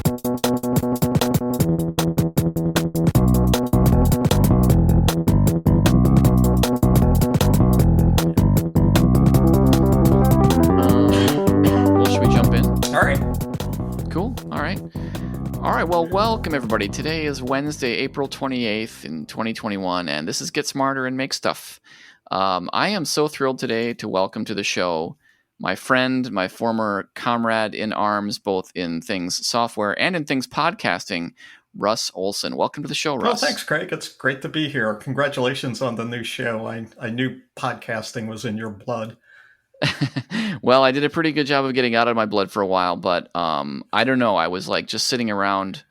Well, should we jump in? All right. Cool. All right. All right. Well, welcome everybody. Today is Wednesday, April 28th in 2021, and this is Get Smarter and Make Stuff. I am so thrilled today to welcome to the show my friend, my former comrade in arms, both in things software and in things podcasting, Russ Olsen. Welcome to the show, Russ. Well, thanks, Craig. It's great to be here. Congratulations on the new show. I knew podcasting was in your blood. Well, I did a pretty good job of getting out of my blood for a while, but I don't know. I was like just sitting around.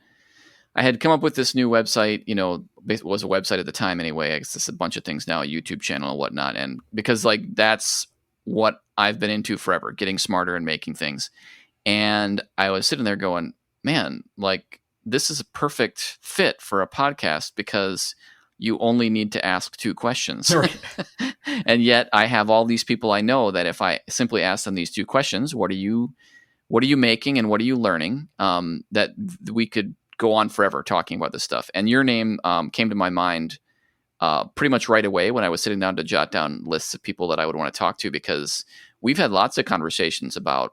I had come up with this new website, it was a website at the time anyway. I guess it's a bunch of things now, a YouTube channel and whatnot. And because like that's what I've been into forever, getting smarter and making things. And I was sitting there going, man, like this is a perfect fit for a podcast because you only need to ask 2 questions. Right. And yet I have all these people I know that if I simply ask them these 2 questions, what are you making and what are you learning, that we could go on forever talking about this stuff. And your name came to my mind pretty much right away when I was sitting down to jot down lists of people that I would want to talk to, because we've had lots of conversations about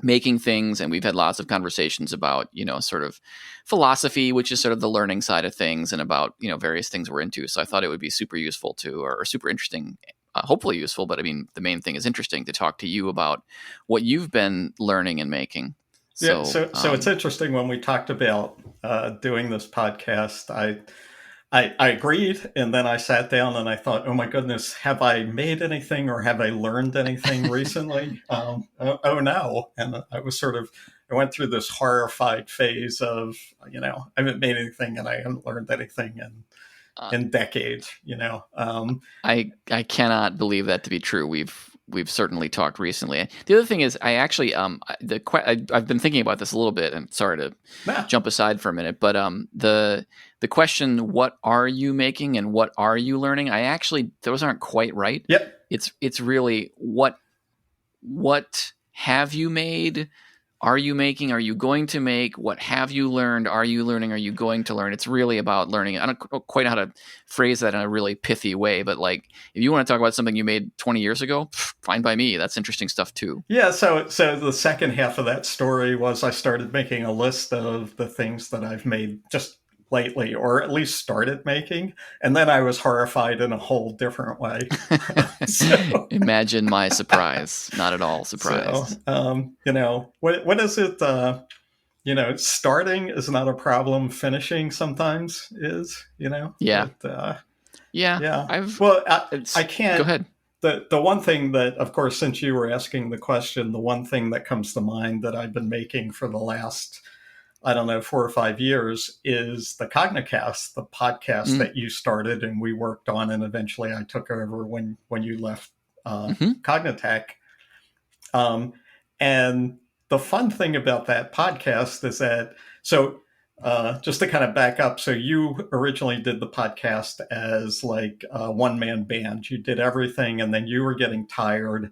making things, and we've had lots of conversations about, sort of philosophy, which is sort of the learning side of things, and about, various things we're into. So I thought it would be super useful or super interesting, hopefully useful, but I mean, the main thing is interesting to talk to you about what you've been learning and making. So it's interesting when we talked about doing this podcast, I agreed, and then I sat down and I thought, oh my goodness, have I made anything or have I learned anything recently? Oh no. And I went through this horrified phase of, I haven't made anything and I haven't learned anything in decades, I cannot believe that to be true. We've certainly talked recently. The other thing is, I actually I've been thinking about this a little bit, and sorry to jump aside for a minute, but the question, what are you making and what are you learning? Those aren't quite right. Yep. It's really what have you made? Are you making? Are you going to make? What have you learned? Are you learning? Are you going to learn? It's really about learning. I don't quite know how to phrase that in a really pithy way, but like if you want to talk about something you made 20 years ago, fine by me. That's interesting stuff too. Yeah. So the second half of that story was I started making a list of the things that I've made just lately, or at least started making, and then I was horrified in a whole different way. Imagine my surprise. Not at all surprised. So, what is it? Starting is not a problem. Finishing sometimes is. Yeah. But, yeah. I can't. Go ahead. The one thing that, of course, since you were asking the question, the one thing that comes to mind that I've been making for the last, 4 or 5 years is the Cognicast, the podcast that you started and we worked on, and eventually I took over when you left Cognitech. And the fun thing about that podcast is that, just to kind of back up, so you originally did the podcast as like a one-man band. You did everything, and then you were getting tired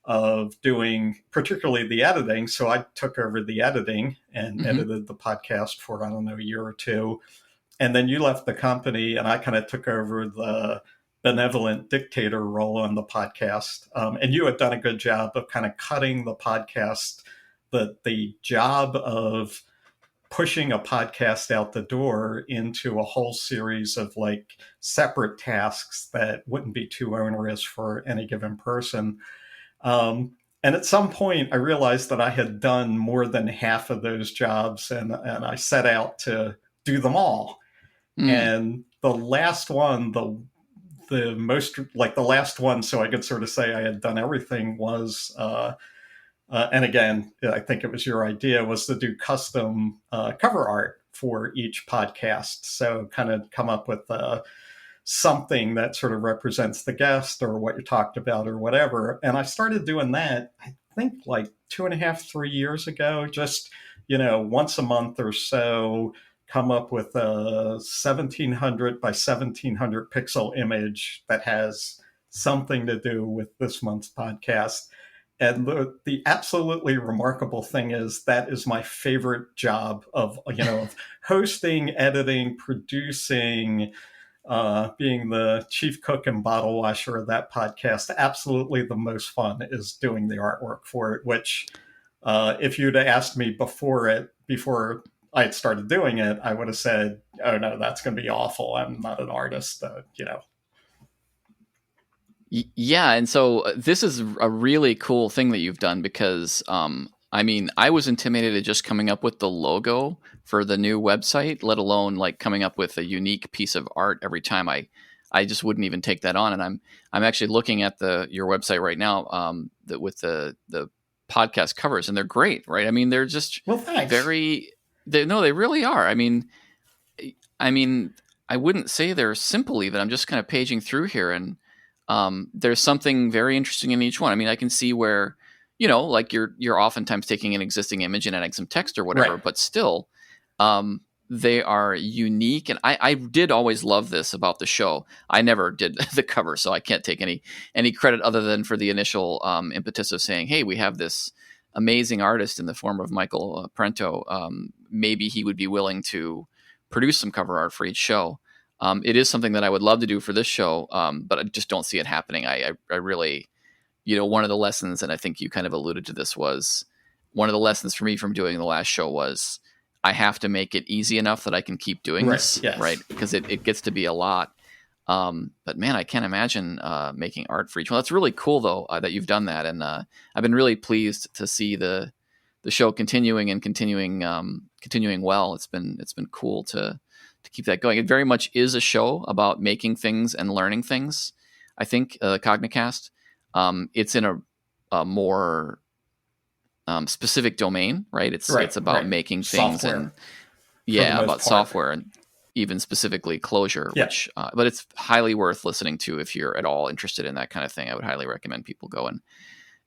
of doing particularly the editing. So I took over the editing and edited the podcast for, a year or 2. And then you left the company and I kind of took over the benevolent dictator role on the podcast. And you had done a good job of kind of cutting the podcast, the job of pushing a podcast out the door into a whole series of like separate tasks that wouldn't be too onerous for any given person. And at some point, I realized that I had done more than half of those jobs, and I set out to do them all. And the last one, the most like the last one, so I could sort of say I had done everything, was, and again, I think it was your idea, was to do custom cover art for each podcast. So kind of come up with something that sort of represents the guest or what you talked about or whatever. And I started doing that, I think like 2.5, 3 years ago, just, once a month or so, come up with a 1700 by 1700 pixel image that has something to do with this month's podcast. And the absolutely remarkable thing is that is my favorite job of, of hosting, editing, producing, being the chief cook and bottle washer of that podcast. Absolutely the most fun is doing the artwork for it, which if you'd asked me before I had started doing it, I would have said, oh no, that's going to be awful. I'm not an artist, Yeah, and so this is a really cool thing that you've done because, I mean, I was intimidated just coming up with the logo for the new website, let alone like coming up with a unique piece of art every time. I just wouldn't even take that on, and I'm actually looking at your website right now, with the podcast covers, and they're great, right? I mean, they're just well, thanks. they really are. I mean, I wouldn't say they're simple even. I'm just kind of paging through here, and there's something very interesting in each one. I mean, I can see where, like you're oftentimes taking an existing image and adding some text or whatever, Right. but still, they are unique. And I did always love this about the show. I never did the cover, so I can't take any credit other than for the initial impetus of saying, hey, we have this amazing artist in the form of Michael Parento. Maybe he would be willing to produce some cover art for each show. It is something that I would love to do for this show, but I just don't see it happening. I really, one of the lessons, and I think you kind of alluded to this, was one of the lessons for me from doing the last show was I have to make it easy enough that I can keep doing this, yes. right? Because it gets to be a lot. But man, I can't imagine making art for each one. That's really cool, though, that you've done that, and I've been really pleased to see the show continuing well. It's been cool to keep that going. It very much is a show about making things and learning things. I think Cognicast, it's in a more specific domain, right? It's about making things software, and about software and even specifically closure, which but it's highly worth listening to if you're at all interested in that kind of thing. I would highly recommend people go and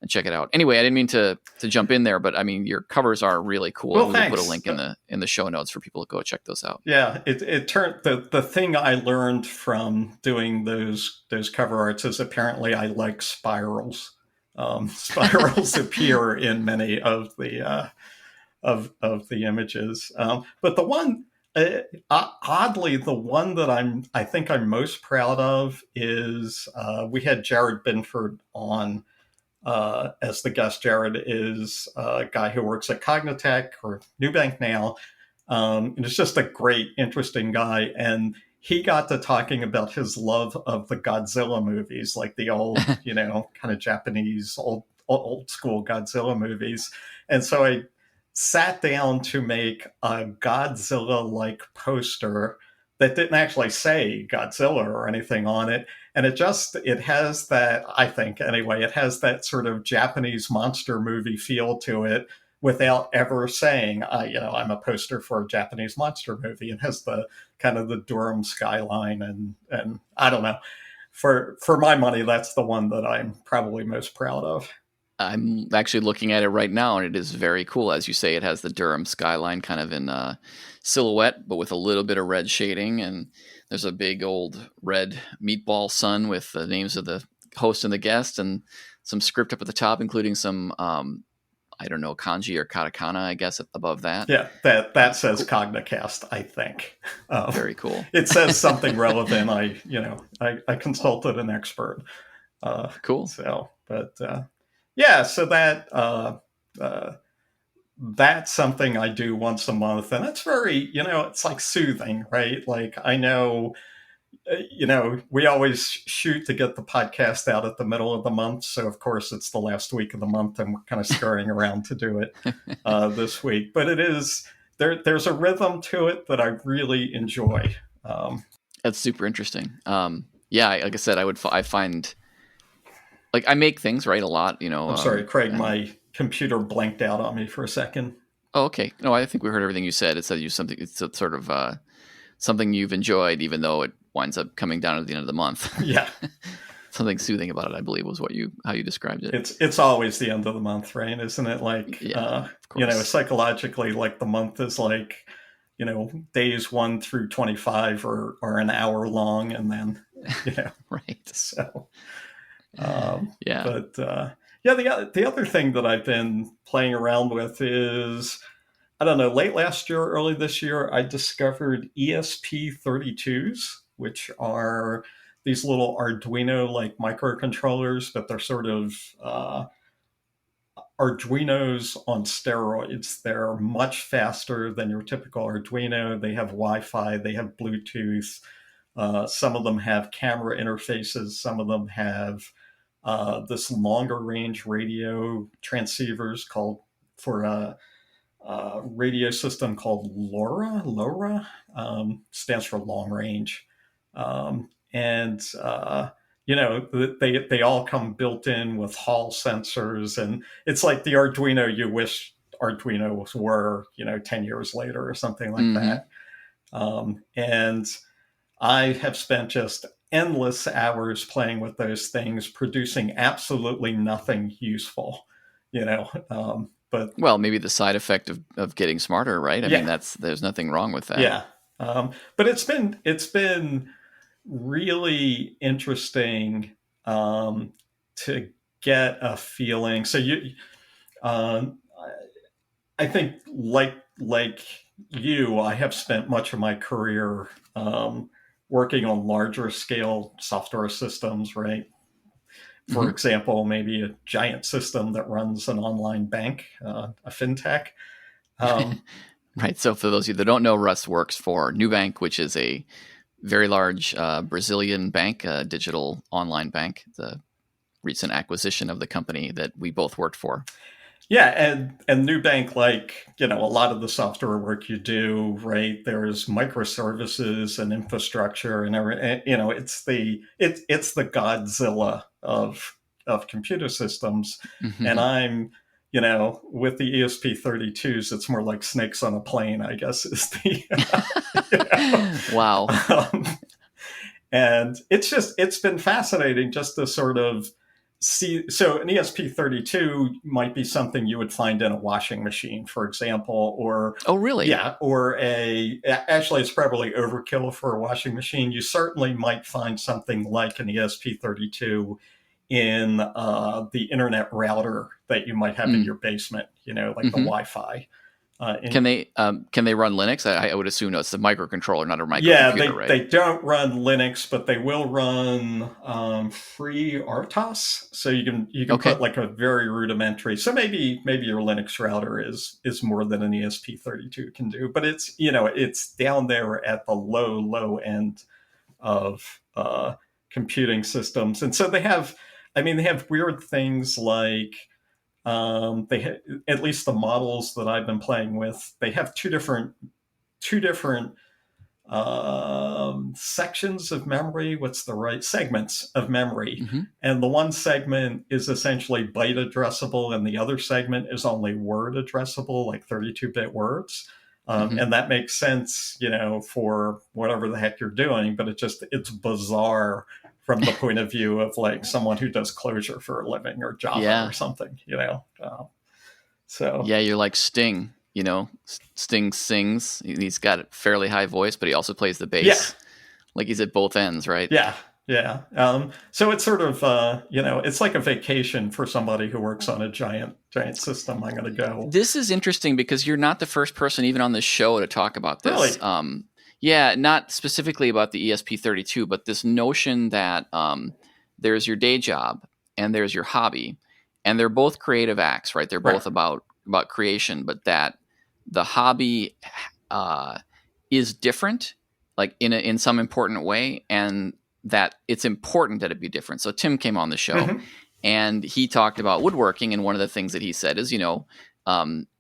check it out. Anyway, I didn't mean to jump in there, but I mean, your covers are really cool. Well, we'll put a link in the show notes for people to go check those out. Yeah, it turned the thing I learned from doing those cover arts is apparently I like spirals. Spirals appear in many of the images, but the one oddly, the one that I think I'm most proud of is we had Jared Binford on as the guest. Jared is a guy who works at Cognitech or Nubank now. And it's just a great, interesting guy. And he got to talking about his love of the Godzilla movies, like the old, kind of Japanese, old school Godzilla movies. And so I sat down to make a Godzilla-like poster that didn't actually say Godzilla or anything on it. And it has that, I think anyway, it has that sort of Japanese monster movie feel to it without ever saying, I'm a poster for a Japanese monster movie. It has the kind of the Durham skyline and I don't know. For my money, that's the one that I'm probably most proud of. I'm actually looking at it right now, and it is very cool. As you say, it has the Durham skyline kind of in silhouette, but with a little bit of red shading. And there's a big old red meatball sun with the names of the host and the guest, and some script up at the top, including some, I don't know, kanji or katakana, I guess, above that. Yeah, that says cool. Cognicast, I think. Very cool. It says something relevant. I consulted an expert. Cool. So, but... yeah, so that's something I do once a month, and it's very, it's like soothing, right? Like I know, we always shoot to get the podcast out at the middle of the month, so of course it's the last week of the month, and we're kind of scurrying around to do it this week. But it is there's a rhythm to it that I really enjoy. That's super interesting. Yeah, like I said, I find. Like I make things, right, a lot, I'm sorry, Craig, my computer blanked out on me for a second. Oh, okay. No, I think we heard everything you said. It said it's a sort of something you've enjoyed, even though it winds up coming down at the end of the month. Yeah. Something soothing about it, I believe, was how you described it. It's always the end of the month, right? Isn't it? Like, psychologically, like the month is like, days 1 through 25 are an hour long, and then, right. So. Yeah. But Yeah, the other thing that I've been playing around with is, I don't know, late last year, early this year, I discovered ESP32s, which are these little Arduino like microcontrollers, but they're sort of Arduinos on steroids. They're much faster than your typical Arduino. They have Wi Fi, they have Bluetooth. Some of them have camera interfaces, some of them have this longer range radio transceivers called for a radio system called LoRa, stands for long range. And they all come built in with Hall sensors, and it's like the Arduino you wish Arduinos were, 10 years later or something like Mm-hmm. that. And I have spent just endless hours playing with those things, producing absolutely nothing useful, but Well, maybe the side effect of getting smarter, right? I mean, yeah, there's nothing wrong with that. yeah. But it's been really interesting to get a feeling. So um, I think like you, I have spent much of my career working on larger scale software systems, right? For Mm-hmm. example, maybe a giant system that runs an online bank, a fintech. Um, Right. So for those of you that don't know, Russ works for Nubank, which is a very large Brazilian bank, digital online bank. The recent acquisition of the company that we both worked for. Yeah, and Nubank, like a lot of the software work you do, right? There's microservices and infrastructure, and it's the Godzilla of computer systems, and I'm with the ESP32s, it's more like snakes on a plane, I guess is the Wow. and it's been fascinating just to sort of see. So an ESP32 might be something you would find in a washing machine, for example, or Oh, really? yeah, or actually it's probably overkill for a washing machine. You certainly might find something like an ESP32 in the internet router that you might have in Mm. your basement, like the Mm-hmm. Wi-Fi. Can they run Linux? I would assume no, it's a microcontroller, not a Yeah, microcomputer, right? they don't run Linux, but they will run free RTOS. So you can put Okay. like a very rudimentary. So maybe your Linux router is more than an ESP32 can do, but it's down there at the low end of computing systems. And so they have weird things like at least the models that I've been playing with, they have two different sections of memory. What's the right segments of memory? Mm-hmm. And the one segment is essentially byte addressable, and the other segment is only word addressable, like 32-bit words. Mm-hmm. And that makes sense, for whatever the heck you're doing, but it's bizarre from the point of view of like someone who does Clojure for a living or Java or Yeah. something. So Yeah, you're like Sting. Sting sings. He's got a fairly high voice, but he also plays the yeah, bass. Like he's at both ends, right? yeah, yeah. So it's sort of it's like a vacation for somebody who works on a giant system. I'm going to go. This is interesting because you're not the first person, even on this show, to talk about this. Really? Yeah, not specifically about the ESP32, but this notion that there's your day job and there's your hobby, and they're both creative acts, right? They're Right. both about creation, but that the hobby is different, like in some important way, and that it's important that it be different. So Tim came on the show, Mm-hmm. and he talked about woodworking, and one of the things that he said is,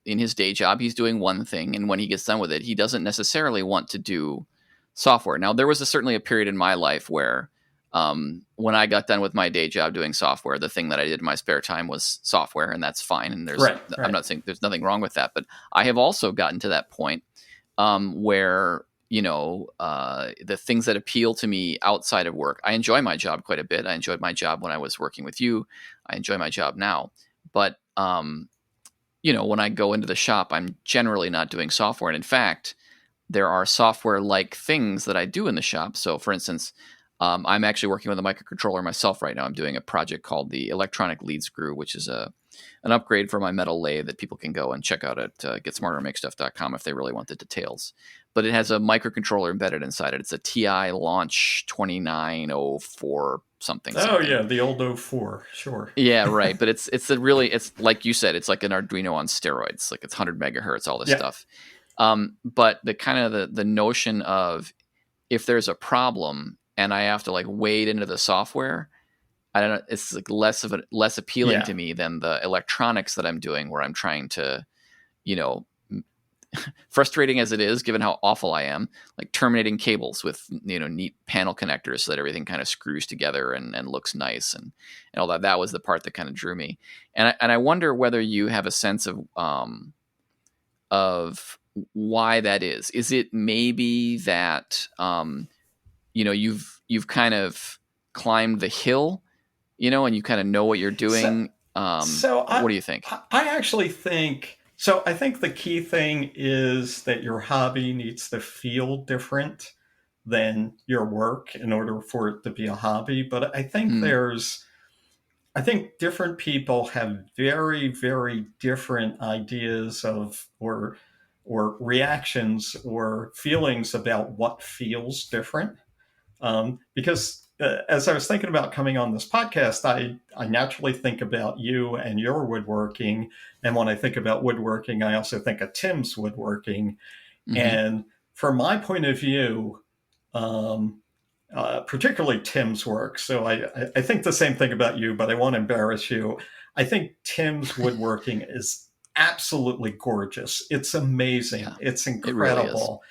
in his day job, he's doing one thing, and when he gets done with it, he doesn't necessarily want to do software. Now, there was certainly a period in my life where, when I got done with my day job doing software, the thing that I did in my spare time was software, and that's fine. And Right. I'm Right. not saying there's nothing wrong with that, but I have also gotten to that point where the things that appeal to me outside of work. I enjoy my job quite a bit. I enjoyed my job when I was working with you. I enjoy my job now, but when I go into the shop, I'm generally not doing software. And in fact, there are software-like things that I do in the shop. So, for instance, I'm actually working with a microcontroller myself right now. I'm doing a project called the electronic lead screw, which is an upgrade for my metal lathe that people can go and check out at getsmartermakestuff.com if they really want the details. But it has a microcontroller embedded inside it. It's a TI Launch 2904 something. Oh yeah, the old '04, sure. Yeah, right. But it's like you said, it's like an Arduino on steroids. Like it's 100 megahertz, all this Yeah, stuff. But the kind of the notion of if there's a problem and I have to like wade into the software, I don't know. It's like less appealing yeah, to me than the electronics that I'm doing, where I'm trying to, you know, frustrating as it is, given how awful I am, like terminating cables with neat panel connectors so that everything kind of screws together and looks nice and all that. That was the part that kind of drew me, and I wonder whether you have a sense of why that is. Is it maybe that you've kind of climbed the hill, and you kind of know what you're so, doing. so What do you think? I actually think so. I think the key thing is that your hobby needs to feel different than your work in order for it to be a hobby. But Mm, I think different people have very, very different ideas of or reactions or feelings about what feels different. Because as I was thinking about coming on this podcast, I naturally think about you and your woodworking. And when I think about woodworking, I also think of Tim's woodworking. hmm And from my point of view, um, particularly Tim's work. So I think the same thing about you, but I won't embarrass you. I think Tim's woodworking is absolutely gorgeous. It's amazing. Yeah, It's it really is. incredible.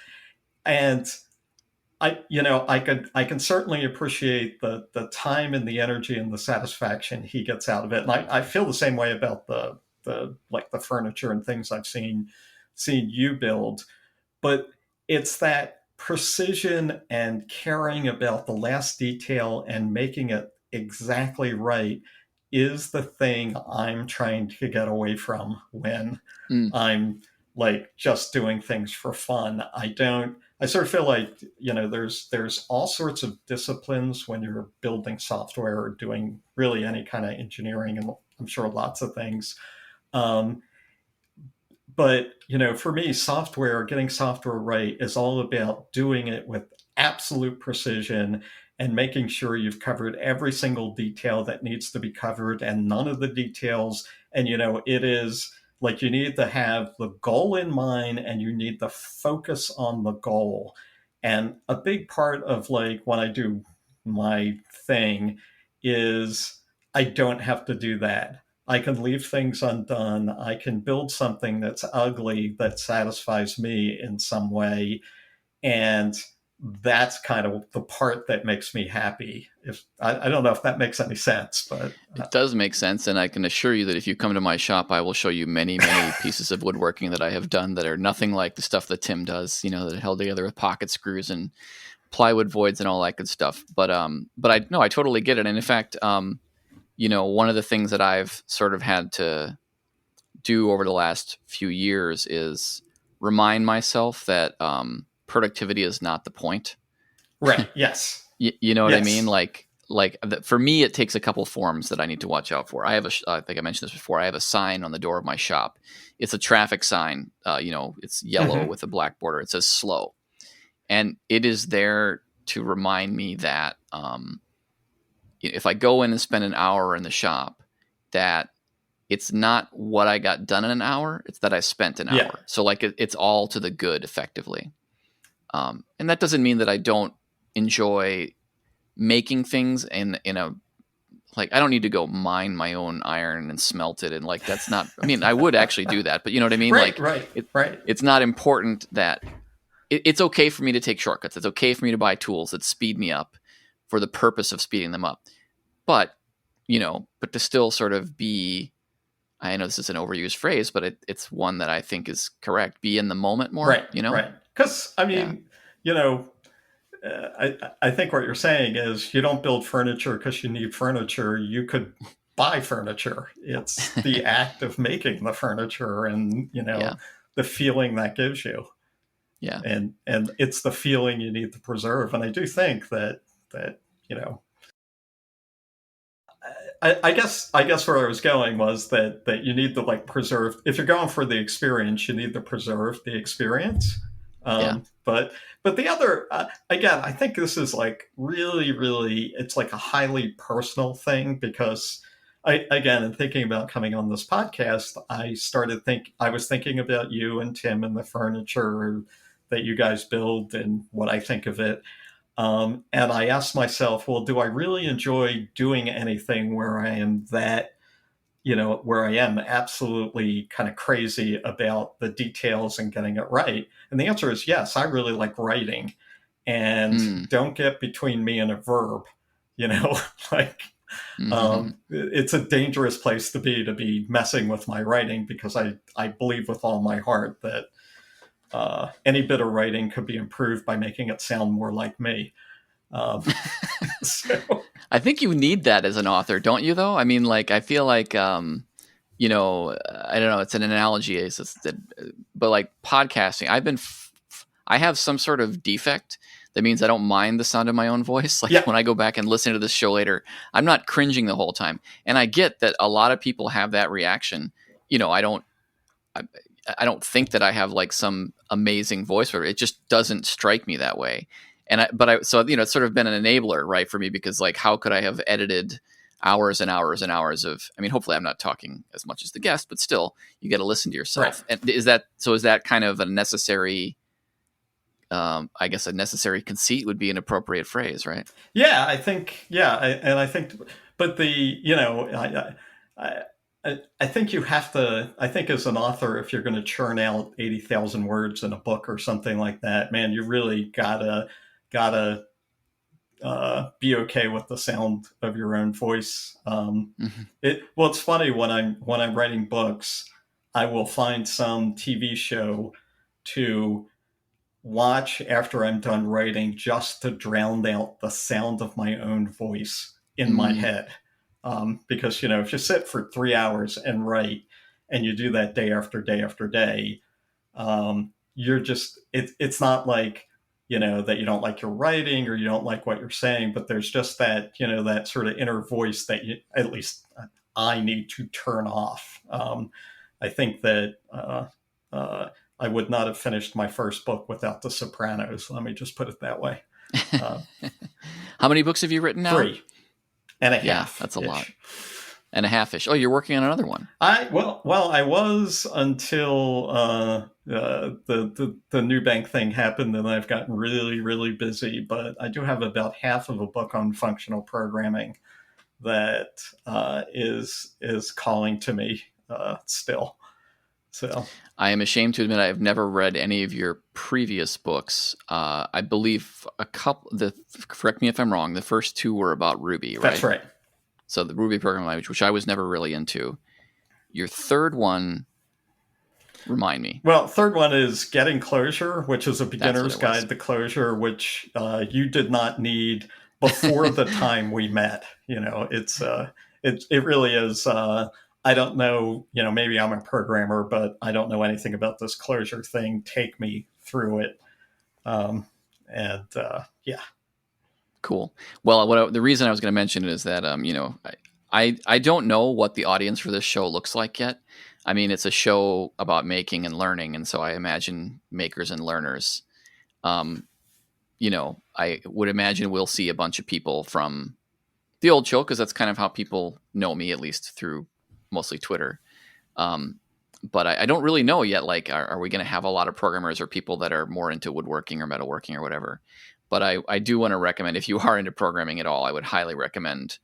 And I can certainly appreciate the time and the energy and the satisfaction he gets out of it. And I feel the same way about the like the furniture and things I've seen you build. But it's that precision and caring about the last detail and making it exactly right is the thing I'm trying to get away from when Mm, I'm like just doing things for fun. I sort of feel like, there's all sorts of disciplines when you're building software or doing really any kind of engineering, and I'm sure lots of things. Um, but for me, getting software right is all about doing it with absolute precision and making sure you've covered every single detail that needs to be covered and none of the details. And it is like you need to have the goal in mind and you need to focus on the goal. And a big part of like when I do my thing is I don't have to do that. I can leave things undone. I can build something that's ugly that satisfies me in some way. And that's kind of the part that makes me happy. If I don't know if that makes any sense, but it does make sense, and I can assure you that if you come to my shop, I will show you many, many pieces of woodworking that I have done that are nothing like the stuff that Tim does. That are held together with pocket screws and plywood voids and all that good stuff. But I no, I totally get it. And in fact, one of the things that I've sort of had to do over the last few years is remind myself that productivity is not the point. right. Yes. You know what I mean? Yes. For me, it takes a couple forms that I need to watch out for. I think I mentioned this before. I have a sign on the door of my shop. It's a traffic sign. It's yellow Mm-hmm. with a black border. It says slow, and it is there to remind me that if I go in and spend an hour in the shop, that it's not what I got done in an hour; it's that I spent an Yeah. hour. So it's all to the good, effectively. And that doesn't mean that I don't enjoy making things in a like I don't need to go mine my own iron and smelt it and like that's not. I mean, I would actually do that, but you know what I mean. Right. Like Right. it, Right. it's not important that it's okay for me to take shortcuts. It's okay for me to buy tools that speed me up for the purpose of speeding them up. But but to still sort of be. I know this is an overused phrase, but it's one that I think is correct. Be in the moment more. Right. Right. Because I Yeah. mean, I think what you're saying is you don't build furniture because you need furniture. You could buy furniture. It's the act of making the furniture and, Yeah. the feeling that gives you. Yeah. And it's the feeling you need to preserve. And I do think that you know, I guess where I was going was that you need to like preserve. If you're going for the experience, you need to preserve the experience. Yeah. But the other again, I think this is like really it's like a highly personal thing because in thinking about coming on this podcast, I was thinking about you and Tim and the furniture that you guys build and what I think of it. And I asked myself, well, do I really enjoy doing anything where I am where I am absolutely kind of crazy about the details and getting it right? And the answer is yes, I really like writing. And Mm. don't get between me and a verb, you know, like Mm-hmm. it's a dangerous place to be messing with my writing because I believe with all my heart that any bit of writing could be improved by making it sound more like me. Um, so I think you need that as an author, don't you? Though I mean, like I feel like I don't know. It's an analogy, but like podcasting, I have some sort of defect that means I don't mind the sound of my own voice. Like yeah, when I go back and listen to this show later, I'm not cringing the whole time, and I get that a lot of people have that reaction. I don't. I don't think that I have like some amazing voice for it. It just doesn't strike me that way. So it's sort of been an enabler, right, for me because like, how could I have edited hours and hours and hours of? I mean, hopefully, I'm not talking as much as the guest, but still, you got to listen to right. yourself. And is that kind of a necessary? I guess a necessary conceit would be an appropriate phrase, right? Yeah, I think. Yeah, and I think, but I think you have to. I think as an author, if you're going to churn out 80,000 words in a book or something like that, man, you really gotta be okay with the sound of your own voice. Mm-hmm. It's funny when I'm writing books, I will find some TV show to watch after I'm done writing just to drown out the sound of my own voice in my Mm. head. Because, if you sit for 3 hours and write and you do that day after day after day, it's not like, that you don't like your writing or you don't like what you're saying, but there's just that, that sort of inner voice that at least I need to turn off. I think that uh, I would not have finished my first book without The Sopranos. Let me just put it that way. Uh, How many books have you written now? 3.5 Yeah, that's a lot. ish. And a half-ish. Oh, you're working on another one. I was until the new bank thing happened, and I've gotten really busy. But I do have about half of a book on functional programming that is calling to me still. So I am ashamed to admit I have never read any of your previous books. I believe a couple. Correct me if I'm wrong. The first two were about Ruby, right? that's right. So the Ruby programming language, which I was never really into. Your third one, remind me. Well, third one is Getting Closure, which is a That's what beginner's it was. guide to closure, which you did not need before the time we met. It really is. I don't know. Maybe I'm a programmer, but I don't know anything about this closure thing. Take me through it. And yeah, Cool. Well, the reason I was going to mention it is that I don't know what the audience for this show looks like yet. I mean, it's a show about making and learning, and so I imagine makers and learners. I would imagine we'll see a bunch of people from the old show because that's kind of how people know me, at least through mostly Twitter. But I don't really know yet. Like, are we going to have a lot of programmers or people that are more into woodworking or metalworking or whatever? But I do want to recommend, if you are into programming at all, I would highly recommend.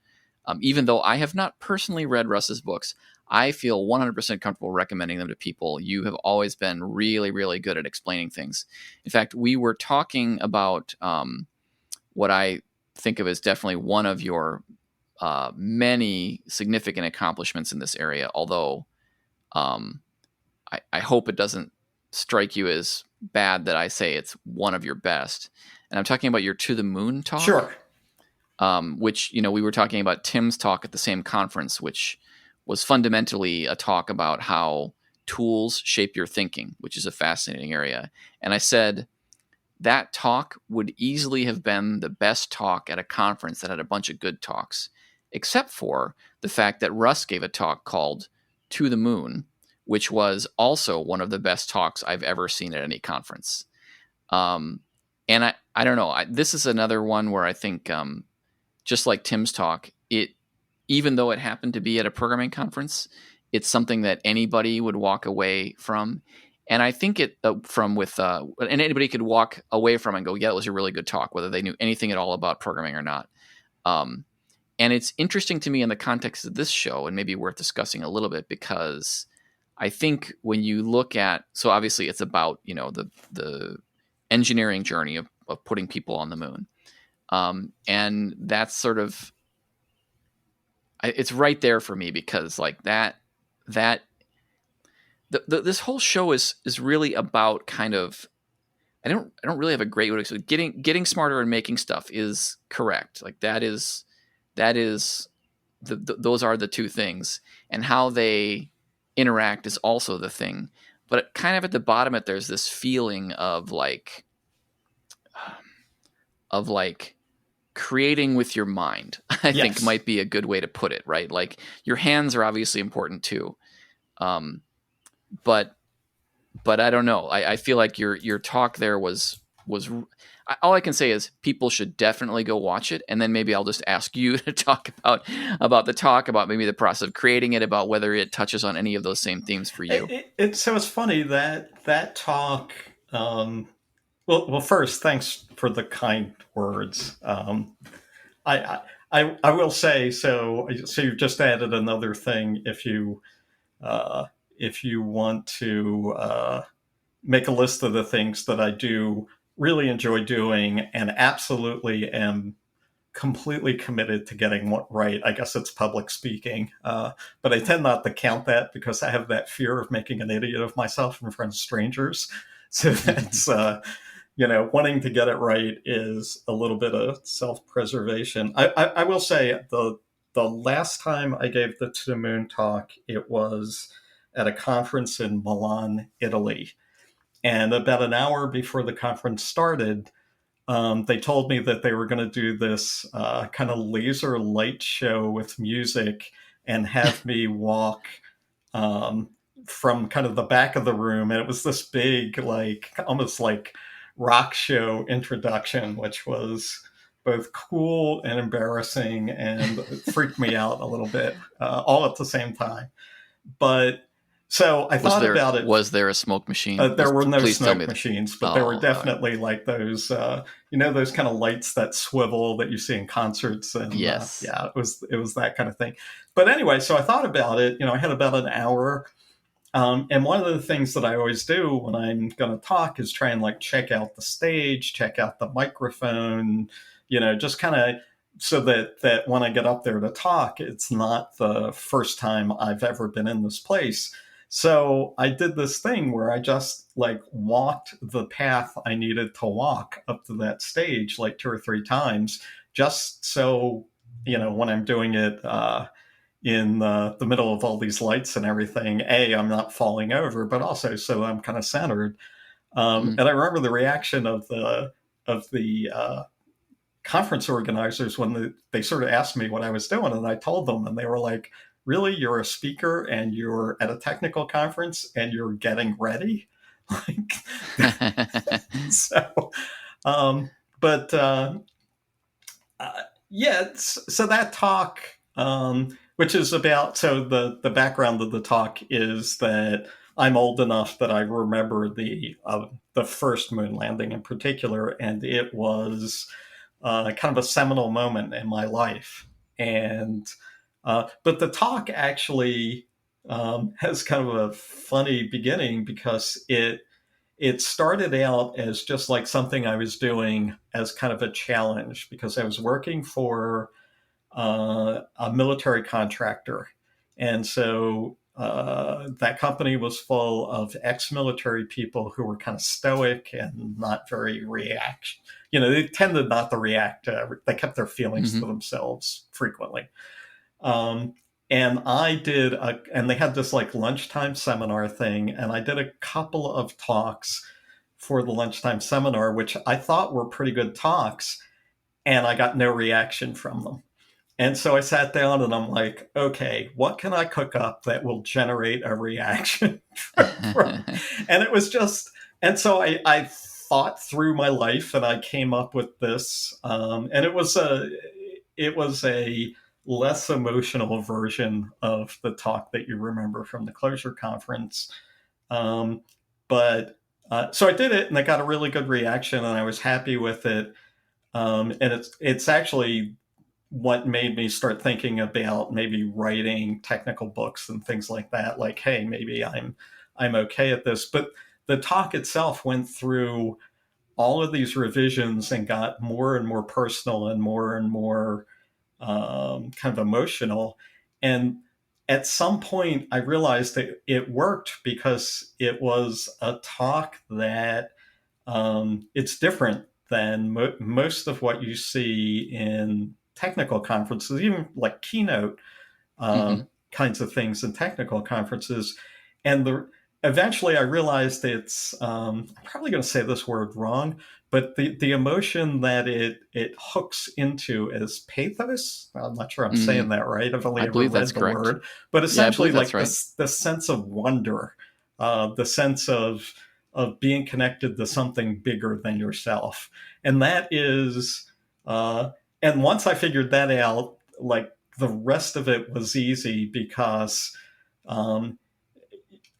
Even though I have not personally read Russ's books, I feel 100% comfortable recommending them to people. You have always been really good at explaining things. In fact, we were talking about what I think of as definitely one of your many significant accomplishments in this area, although I hope it doesn't strike you as bad that I say it's one of your best. And I'm talking about your To the Moon talk. sure. Which, we were talking about Tim's talk at the same conference, which was fundamentally a talk about how tools shape your thinking, which is a fascinating area. And I said that talk would easily have been the best talk at a conference that had a bunch of good talks, except for the fact that Russ gave a talk called To the Moon, which was also one of the best talks I've ever seen at any conference. And I don't know. This is another one where I think, just like Tim's talk, even though it happened to be at a programming conference, it's something that anybody would walk away from. And I think and anybody could walk away from and go, yeah, it was a really good talk, whether they knew anything at all about programming or not. And it's interesting to me in the context of this show, and maybe worth discussing a little bit, because I think when you look at, so obviously it's about, the engineering journey of putting people on the moon. And that's sort of, it's right there for me, because like this whole show is really about kind of, I don't really have a great way to explain. Getting smarter and making stuff is correct. Like those are the two things, and how they interact is also the thing. But kind of at the bottom of it, there's this feeling of like creating with your mind, I think might be a good way to put it, right? Like your hands are obviously important too. But I don't know. I feel like your talk there was all I can say is people should definitely go watch it. And then maybe I'll just ask you to talk about the talk, about maybe the process of creating it, about whether it touches on any of those same themes for you. So it's funny that talk, well, first, thanks for the kind words. I will say, so you've just added another thing. If you want to make a list of the things that I do really enjoy doing and absolutely am completely committed to getting right, I guess it's public speaking. But I tend not to count that because I have that fear of making an idiot of myself in front of strangers. So that's, wanting to get it right is a little bit of self-preservation. I will say the last time I gave the To the Moon talk, it was at a conference in Milan, Italy. And about an hour before the conference started, they told me that they were going to do this kind of laser light show with music and have me walk from kind of the back of the room. And it was this big, like almost like rock show introduction, which was both cool and embarrassing and freaked me out a little bit, all at the same time. But so I thought about it. Was there a smoke machine? There were no smoke machines, but there were definitely like those, those kind of lights that swivel that you see in concerts. And yes, it was that kind of thing. But anyway, so I thought about it. I had about an hour. And one of the things that I always do when I'm going to talk is try and like check out the stage, check out the microphone, just kind of so that when I get up there to talk, it's not the first time I've ever been in this place. So I did this thing where I just like walked the path I needed to walk up to that stage like 2 or 3 times, just so, when I'm doing it in the middle of all these lights and everything, I'm not falling over, but also so I'm kind of centered. And I remember the reaction of the conference organizers when they sort of asked me what I was doing, and I told them, and they were like, really, you're a speaker and you're at a technical conference and you're getting ready? So that talk, which is about, so the background of the talk is that I'm old enough that I remember the first moon landing in particular, and it was kind of a seminal moment in my life. And but the talk actually has kind of a funny beginning, because it started out as just like something I was doing as kind of a challenge, because I was working for a military contractor. And so that company was full of ex-military people who were kind of stoic and not very they tended not to react. They kept their feelings to themselves frequently. And I did, and they had this like lunchtime seminar thing, and I did a couple of talks for the lunchtime seminar, which I thought were pretty good talks, and I got no reaction from them. And so I sat down and I'm like, okay, what can I cook up that will generate a reaction from? And it was just, and so I thought through my life and I came up with this, and it was a less emotional version of the talk that you remember from the closure conference. Um, but so I did it and I got a really good reaction and I was happy with it. And it's actually what made me start thinking about maybe writing technical books and things like that. Like, hey, maybe I'm okay at this. But the talk itself went through all of these revisions and got more and more personal and more kind of emotional. And at some point, I realized that it worked because it was a talk that it's different than most of what you see in technical conferences, even like keynote uh, Hmm. kinds of things in technical conferences. And eventually I realized it's, I'm probably going to say this word wrong, but the emotion that it hooks into is pathos. I'm not sure I'm saying Mm, that right. I've only I ever believe that's read the correct. word, but Yeah, I essentially believe that's like right. the sense of wonder, the sense of being connected to something bigger than yourself. And that is, uh, and once I figured that out, like the rest of it was easy because um,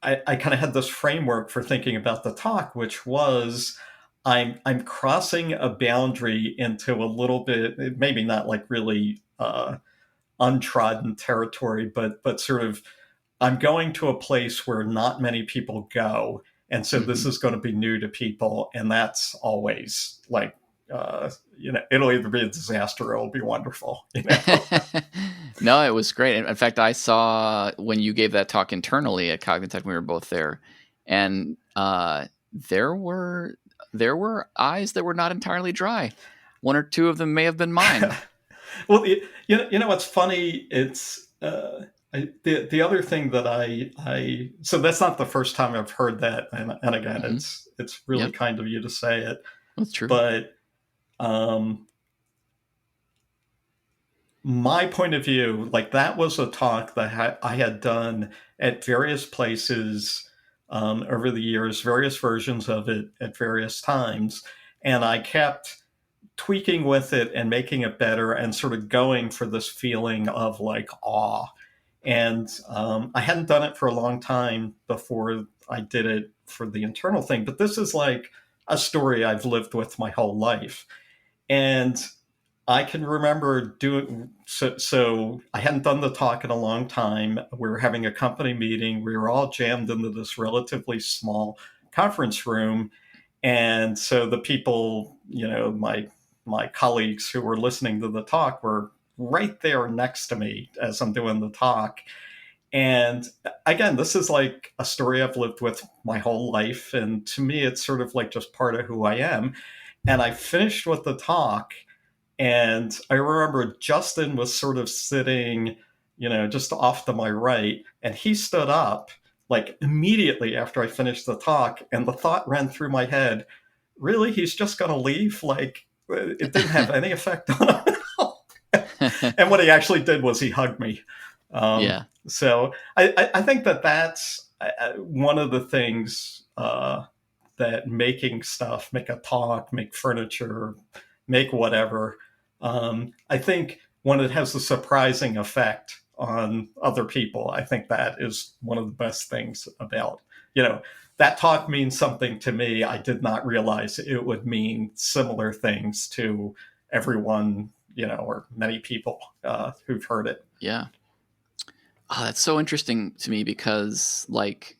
I kind of had this framework for thinking about the talk, which was I'm crossing a boundary into a little bit, maybe not like really untrodden territory, but sort of I'm going to a place where not many people go, and so this Hmm. is going to be new to people, and that's always like it'll either be a disaster or it'll be wonderful, you know. No, it was great. In fact, I saw when you gave that talk internally at Cognitech, we were both there, and there were there were eyes that were not entirely dry. One or two of them may have been mine. Well, you know what's funny? It's the other thing that I so that's not the first time I've heard that, and again, Hmm. it's really Yep, kind of you to say it, that's true. but um, my point of view, like that was a talk that I had done at various places over the years, various versions of it at various times, and I kept tweaking with it and making it better and sort of going for this feeling of like awe. And I hadn't done it for a long time before I did it for the internal thing, but this is like a story I've lived with my whole life. And I can remember doing so. I hadn't done the talk in a long time. We were having a company meeting. We were all jammed into this relatively small conference room, and so the people, you know, my colleagues who were listening to the talk were right there next to me as I'm doing the talk. And again, this is like a story I've lived with my whole life, and to me, it's sort of like just part of who I am. And I finished with the talk, and I remember Justin was sort of sitting, you know, just off to my right, and he stood up like immediately after I finished the talk, and the thought ran through my head, really, he's just going to leave? Like, it didn't have any effect on him at all. And what he actually did was he hugged me. Yeah. So I think that that's one of the things that making stuff, make a talk, make furniture, make whatever. I think when it has a surprising effect on other people, I think that is one of the best things about, you know, that talk means something to me. I did not realize it would mean similar things to everyone, you know, or many people who've heard it. Yeah. Oh, that's so interesting to me because, like,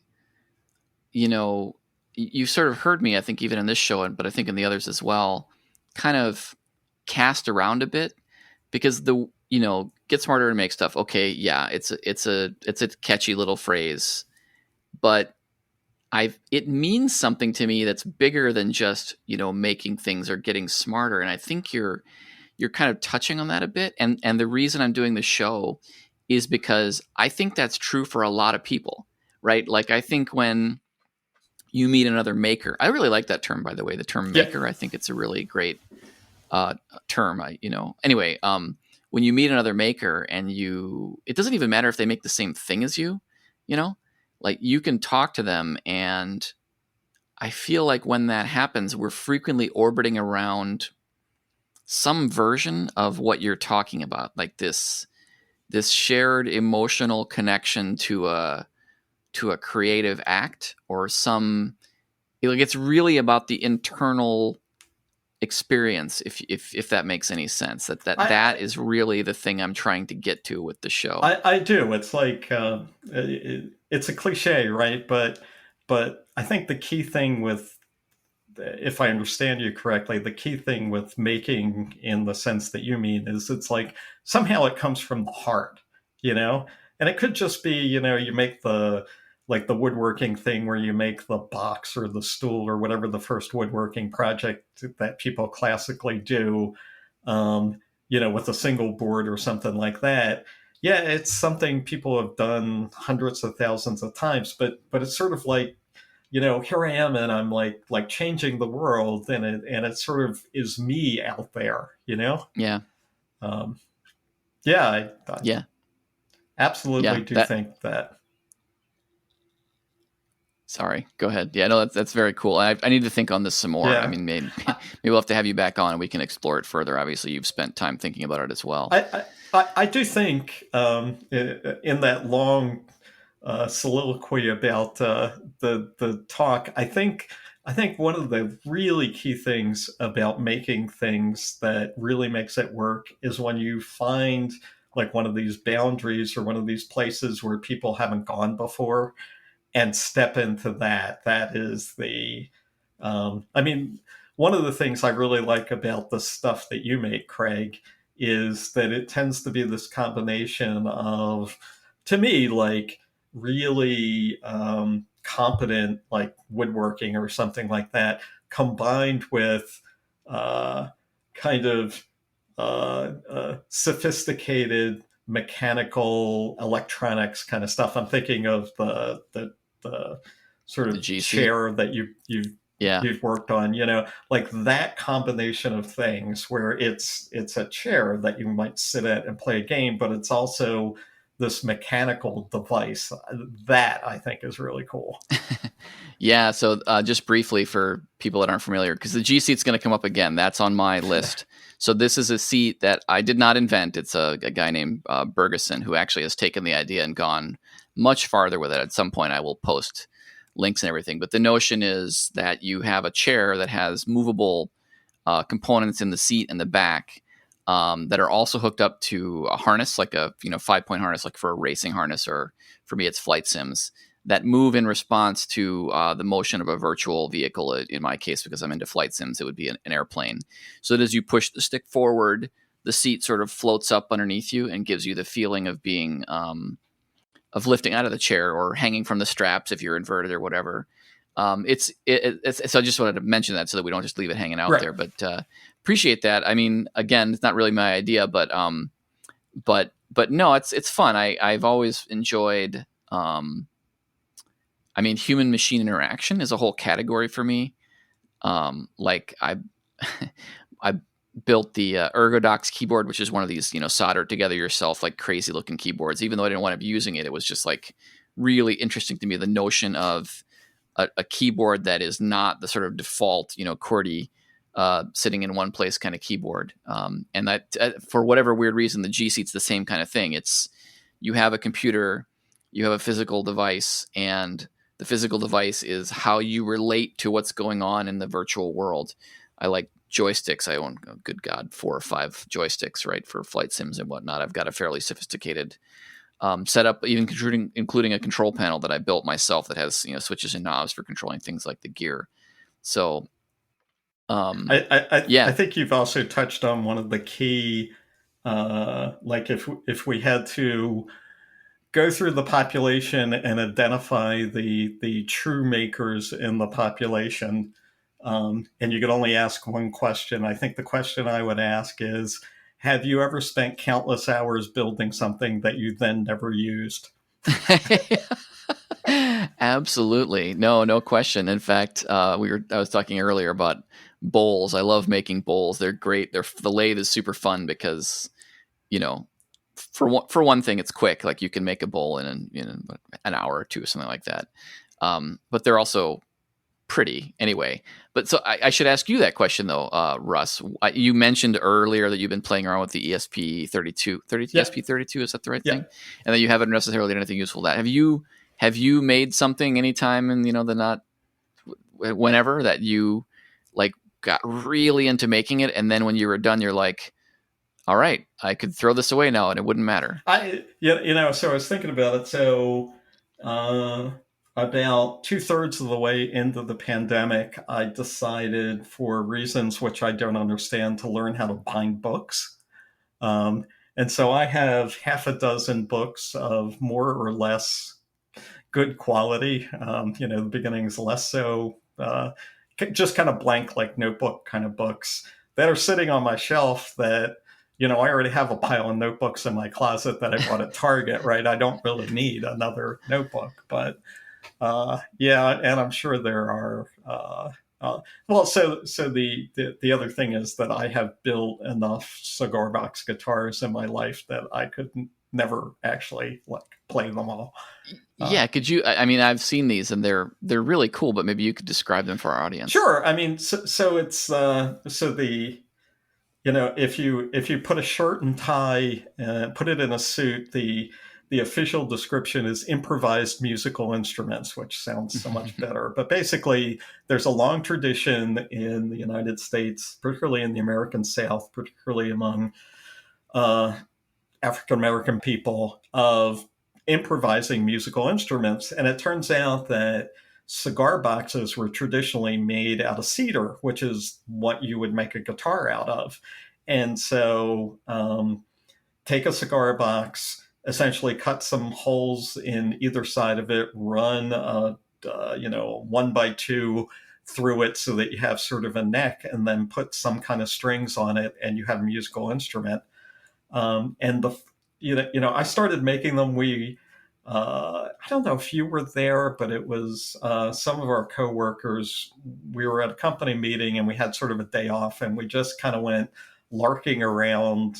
you know, you sort of heard me, I think, even in this show, but I think in the others as well, kind of cast around a bit because get smarter and make stuff. Okay, yeah, it's a catchy little phrase, but it means something to me that's bigger than just making things or getting smarter. And I think you're kind of touching on that a bit. And the reason I'm doing the show is because I think that's true for a lot of people, right? Like I think when you meet another maker. I really like that term, by the way, the term Yeah. maker. I think it's a really great term. Anyway, when you meet another maker and it doesn't even matter if they make the same thing as you, like you can talk to them. And I feel like when that happens, we're frequently orbiting around some version of what you're talking about, like this shared emotional connection to a creative act or some. Like it's really about the internal experience, if that makes any sense. That is really the thing I'm trying to get to with the show. I do. It's like it's a cliche, right? But I think the key thing with, if I understand you correctly, the key thing with making in the sense that you mean is it's like somehow it comes from the heart, you know? And it could just be, you make the woodworking thing where you make the box or the stool or whatever the first woodworking project that people classically do, with a single board or something like that. Yeah, it's something people have done hundreds of thousands of times, but it's sort of like, here I am and I'm like changing the world, and it sort of is me out there, Yeah. Um, yeah, I Yeah. absolutely Yeah. do think that. Sorry, go ahead. Yeah, no, that's very cool. I need to think on this some more. Yeah. I mean, maybe we'll have to have you back on and we can explore it further. Obviously, you've spent time thinking about it as well. I do think in that long soliloquy about the talk, I think one of the really key things about making things that really makes it work is when you find like one of these boundaries or one of these places where people haven't gone before and step into that. That is I mean, one of the things I really like about the stuff that you make, Craig, is that it tends to be this combination of, to me, like really competent, like woodworking or something like that, combined with uh, kind of sophisticated mechanical electronics kind of stuff. I'm thinking of the sort The of GC. chair that Yeah. you've worked on, like that combination of things where it's a chair that you might sit at and play a game, but it's also this mechanical device that I think is really cool. Yeah. So just briefly for people that aren't familiar, because the G seat's going to come up again. That's on my list. So this is a seat that I did not invent. It's a guy named Bergeson who actually has taken the idea and gone much farther with it. At some point, I will post links and everything. But the notion is that you have a chair that has movable components in the seat and the back that are also hooked up to a harness, like a 5-point harness, like for a racing harness, or for me, it's flight sims that move in response to the motion of a virtual vehicle. In my case, because I'm into flight sims, it would be an airplane. So that as you push the stick forward, the seat sort of floats up underneath you and gives you the feeling of being of lifting out of the chair or hanging from the straps if you're inverted or whatever. So I just wanted to mention that so that we don't just leave it hanging out there. But appreciate that. I mean, again, it's not really my idea, but no, it's fun. I've always enjoyed. I mean, human machine interaction is a whole category for me. Like I built the Ergodox keyboard, which is one of these, soldered together yourself, like crazy looking keyboards. Even though I didn't want to be using it, it was just like really interesting to me. The notion of a keyboard that is not the sort of default, QWERTY sitting in one place kind of keyboard. And that for whatever weird reason, the G seat's the same kind of thing. It's, you have a computer, you have a physical device, and the physical device is how you relate to what's going on in the virtual world. I like joysticks. I own, oh, good God, 4 or 5 joysticks, right, for flight sims and whatnot. I've got a fairly sophisticated setup, even including a control panel that I built myself that has switches and knobs for controlling things like the gear. So, I think you've also touched on one of the key, like if we had to go through the population and identify the true makers in the population, and you could only ask one question. I think the question I would ask is, have you ever spent countless hours building something that you then never used? Absolutely. No, no question. In fact, I was talking earlier about bowls. I love making bowls. They're great. The lathe is super fun because, you know, for one thing, it's quick. Like you can make a bowl in an hour or two or something like that. But they're also pretty anyway. But so I should ask you that question though, Russ. You mentioned earlier that you've been playing around with the Yep. ESP32. Is that the right thing? Yep. And that you haven't necessarily done anything useful with that. Have you made something anytime in the not whenever that you like got really into making it, and then when you were done, you're like, all right, I could throw this away now and it wouldn't matter. So I was thinking about it. So, uh, about 2/3 of the way into the pandemic, I decided, for reasons which I don't understand, to learn how to bind books. Um, and so I have half a dozen books of more or less good quality. The beginning's less so, just kind of blank, like notebook kind of books that are sitting on my shelf that, I already have a pile of notebooks in my closet that I bought at Target, right? I don't really need another notebook, but yeah, and I'm sure there are. Well, so the other thing is that I have built enough cigar box guitars in my life that I could never actually like play them all. Uh, Yeah, could you? I mean, I've seen these and they're really cool, but maybe you could describe them for our audience. sure. I mean, so it's so the if you put a shirt and tie and put it in a suit, the official description is improvised musical instruments, which sounds so much better. But basically, there's a long tradition in the United States, particularly in the American South, particularly among uh, African American people, of improvising musical instruments. And it turns out that cigar boxes were traditionally made out of cedar, which is what you would make a guitar out of. And so, take a cigar box, essentially cut some holes in either side of it, run a 1x2 through it so that you have sort of a neck, and then put some kind of strings on it, and you have a musical instrument. And I started making them. I don't know if you were there, but it was some of our coworkers. We were at a company meeting and we had sort of a day off, and we just kind of went larking around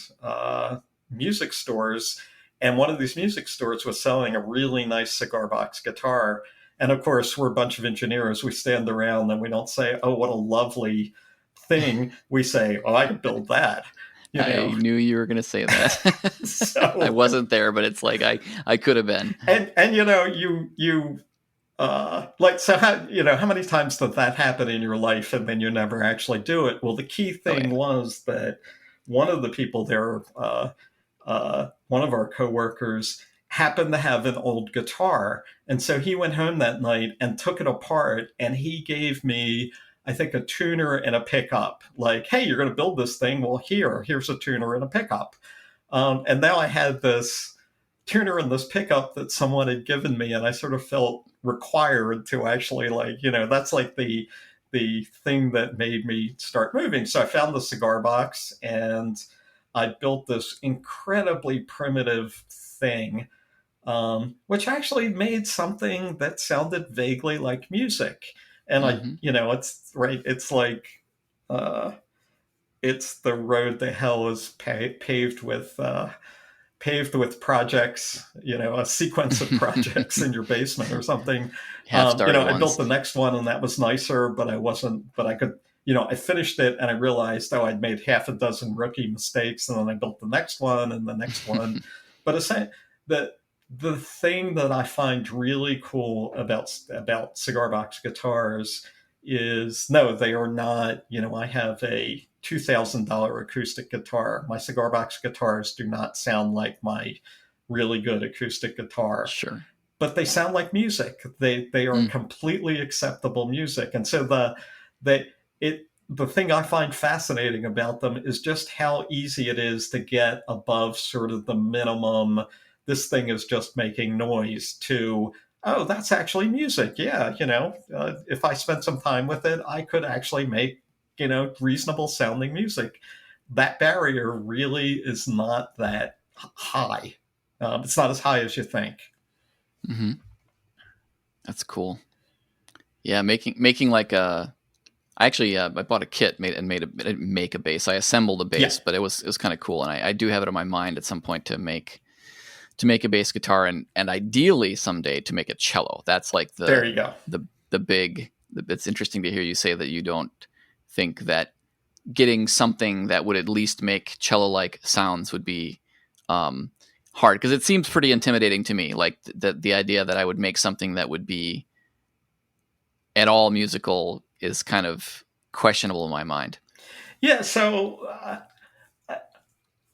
music stores. And one of these music stores was selling a really nice cigar box guitar. And of course, we're a bunch of engineers. We stand around and we don't say, "Oh, what a lovely thing." We say, "Oh, I could build that." You I know, knew you were going to say that. I so wasn't there, but it's like I could have been. and you like, so how many times did that happen in your life and then you never actually do it? Well, the key Oh thing yeah. was that one of the people there, one of our coworkers, happened to have an old guitar, and so he went home that night and took it apart, and he gave me, I think, a tuner and a pickup. Like, hey, you're going to build this thing. Well, here's a tuner and a pickup. And now I had this tuner and this pickup that someone had given me, and I sort of felt required to actually, like, that's like the thing that made me start moving. So I found the cigar box and I built this incredibly primitive thing, which actually made something that sounded vaguely like music. And Hmm. it's right. It's like, uh, it's the road to hell is paved with projects, a sequence of projects in your basement or something. Half started I built ones. the next one and that was nicer, but I could, I finished it and I realized, oh, I'd made half a dozen rookie mistakes. And then I built the next one and the next one. But essentially, the thing that I find really cool about cigar box guitars is, no, they are not. I have a $2,000 acoustic guitar. My cigar box guitars do not sound like my really good acoustic guitar, Sure. but they sound like music. They are Mm. completely acceptable music. And so the thing I find fascinating about them is just how easy it is to get above sort of the minimum, this thing is just making noise, to, oh, that's actually music. Yeah, if I spent some time with it, I could actually make, reasonable sounding music. That barrier really is not that high. It's not as high as you think. Hmm. That's cool. Yeah, making like a. I actually I bought a kit made a make a bass. I assembled a Yeah, bass, but it was kind of cool, and I do have it in my mind at some point to make a bass guitar, and ideally someday to make a cello. That's like there you go. the big. It's interesting to hear you say that you don't think that getting something that would at least make cello like sounds would be hard, because it seems pretty intimidating to me. Like the idea that I would make something that would be at all musical is kind of questionable in my mind. Yeah, so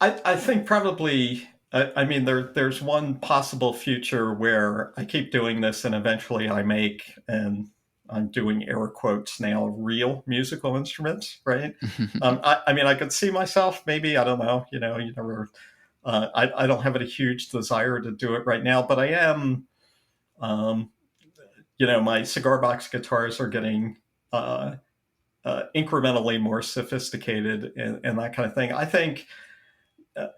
I think probably. I mean, there's one possible future where I keep doing this, and eventually I make, and I'm doing air quotes now, real musical instruments, right? I mean, I could see myself maybe. I don't know. You never. I don't have a huge desire to do it right now, but I am. Um, my cigar box guitars are getting incrementally more sophisticated and that kind of thing. I think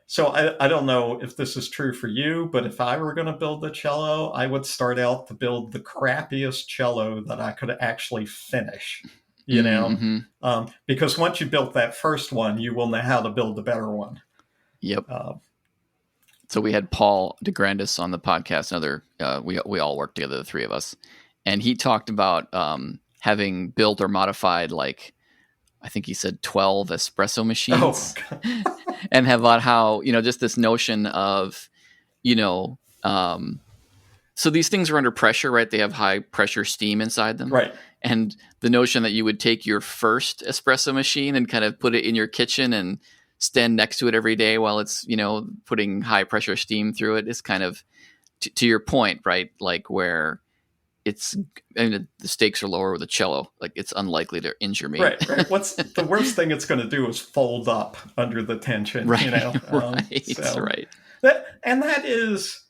so. I don't know if this is true for you, but if I were going to build a cello, I would start out to build the crappiest cello that I could actually finish. Mm-hmm. Because once you built that first one, you will know how to build a better one. Yep. Uh, So we had Paul DeGrandis on the podcast. Another we all worked together, the three of us, and he talked about having built or modified, like, I think he said 12 espresso machines, and have about how, just this notion of, so these things are under pressure, right? They have high pressure steam inside them. right. And the notion that you would take your first espresso machine and kind of put it in your kitchen and stand next to it every day while it's, putting high pressure steam through it is kind of to your point, right? Like, where the stakes are lower with a cello. Like, it's unlikely to injure me. Right. What's the worst thing it's going to do is fold up under the tension, Right. So Right. that is,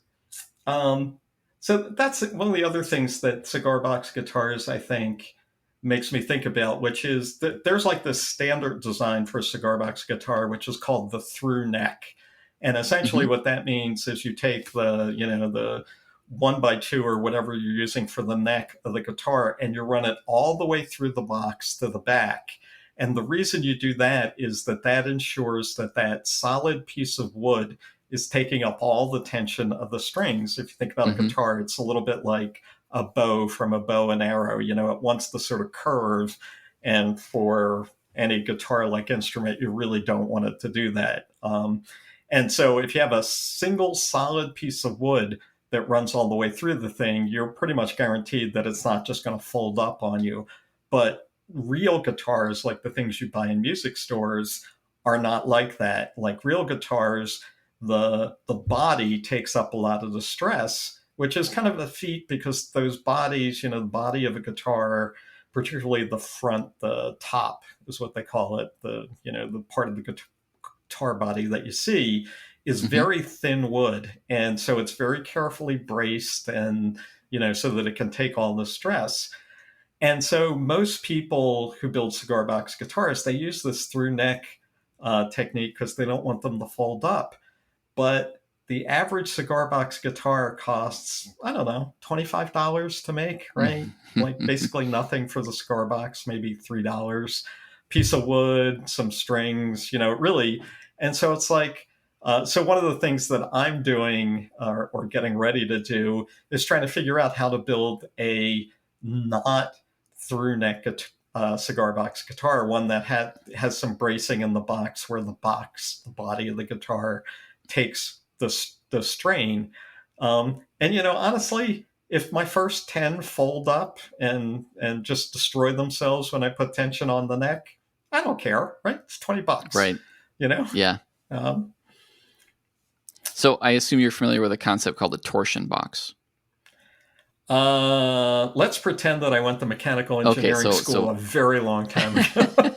so that's one of the other things that cigar box guitars, I think, makes me think about, which is that there's like this standard design for a cigar box guitar, which is called the through neck. And essentially what that means is you take the 1x2 or whatever you're using for the neck of the guitar, and you run it all the way through the box to the back. And the reason you do that is that ensures that solid piece of wood is taking up all the tension of the strings. If you think about a guitar, it's a little bit like a bow from a bow and arrow. It wants to sort of curve, and for any guitar-like instrument, you really don't want it to do that. And so if you have a single solid piece of wood that runs all the way through the thing, you're pretty much guaranteed that it's not just going to fold up on you. But real guitars, like the things you buy in music stores, are not like that. Like real guitars, the body takes up a lot of the stress, which is kind of a feat because those bodies, the body of a guitar, particularly the front, the top is what they call it, the part of the guitar body that you see, is very thin wood. And so it's very carefully braced, and, so that it can take all the stress. And so most people who build cigar box guitars, they use this through neck technique because they don't want them to fold up. But the average cigar box guitar costs, I don't know, $25 to make, right? Like basically nothing for the cigar box, maybe $3. Piece of wood, some strings, really. And so it's like, so one of the things that I'm doing or getting ready to do is trying to figure out how to build a not through neck cigar box guitar, one that has some bracing in the box where the body of the guitar takes the strain. And honestly, if my first 10 fold up and just destroy themselves when I put tension on the neck, I don't care, right? It's $20, right? Yeah. So I assume you're familiar with a concept called the torsion box. Let's pretend that I went to mechanical engineering school a very long time ago.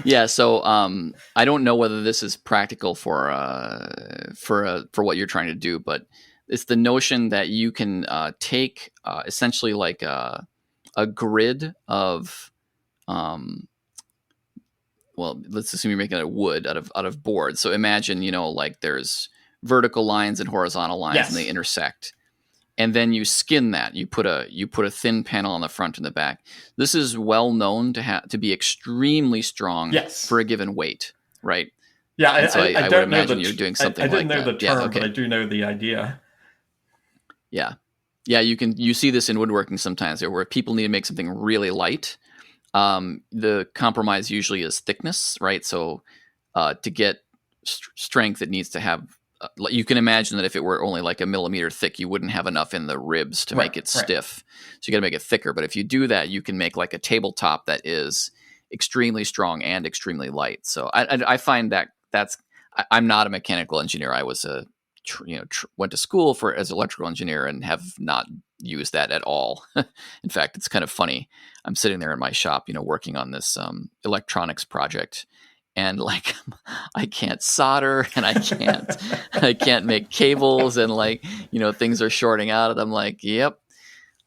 Yeah, so I don't know whether this is practical for what you're trying to do, but it's the notion that you can take essentially like a grid of, well, let's assume you're making it wood out of board. So imagine, like there's vertical lines and horizontal lines, and they intersect. and then you skin that. You put a thin panel on the front and the back. This is well known to be extremely strong Yes. for a given weight, right? Yeah, And so I I would don't know imagine you're doing I something didn't like know that. the Yeah. term, but I Okay. do know the idea. Yeah. Yeah. You see this in woodworking sometimes where people need to make something really light. The compromise usually is thickness, right? So to get strength, it needs to have. You can imagine that if it were only like a millimeter thick, you wouldn't have enough in the ribs to Right, make it right. stiff. So you got to make it thicker. But if you do that, you can make like a tabletop that is extremely strong and extremely light. So I find that I'm not a mechanical engineer. I was went to school as an electrical engineer and have not used that at all. In fact, it's kind of funny. I'm sitting there in my shop, working on this electronics project, and like I can't solder and I can't make cables, and like things are shorting out, and I'm like, yep,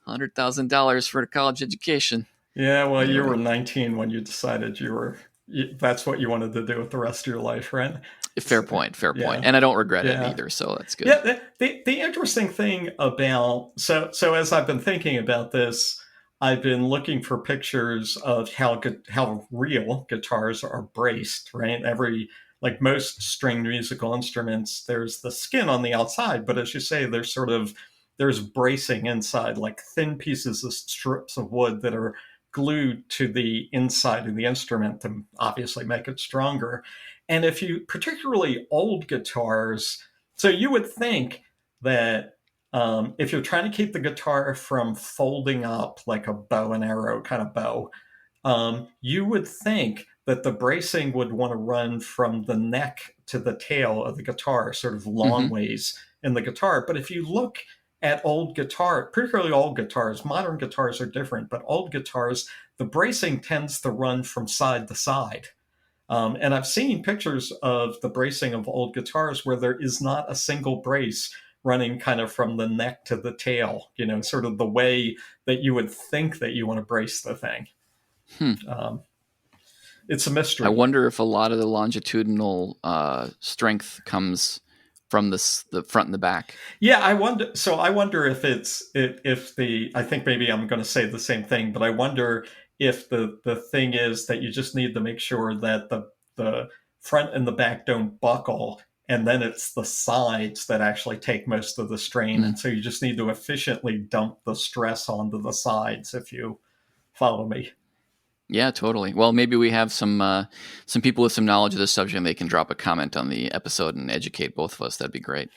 $100,000 for a college education. Yeah, well, you were Anyway, 19 when you decided that's what you wanted to do with the rest of your life, right? fair So, point, yeah, and I don't regret it yeah. either, so that's good. Yeah, the interesting thing about so as I've been thinking about this, I've been looking for pictures of how real guitars are braced, right? Like most stringed musical instruments, there's the skin on the outside, but as you say, there's bracing inside, like thin pieces of strips of wood that are glued to the inside of the instrument to obviously make it stronger. And if you, particularly old guitars, so you would think that if you're trying to keep the guitar from folding up like a bow and arrow kind of bow, you would think that the bracing would want to run from the neck to the tail of the guitar, sort of long Hmm. ways in the guitar. But if you look at old guitar, particularly old guitars, modern guitars are different, but old guitars, the bracing tends to run from side to side. And I've seen pictures of the bracing of old guitars where there is not a single brace running kind of from the neck to the tail, sort of the way that you would think that you want to brace the thing. Hmm. Um, it's a I mystery. wonder if a lot of the longitudinal strength comes from the front and the back. Yeah, I wonder. So I wonder if if the. I think maybe I'm going to say the same thing, but I wonder if the thing is that you just need to make sure that the front and the back don't buckle, and then it's the sides that actually take most of the strain, Mm. and so you just need to efficiently dump the stress onto the sides. If you follow me. Yeah, totally. Well, maybe we have some people with some knowledge of this subject, and they can drop a comment on the episode and educate both of us. That'd be great.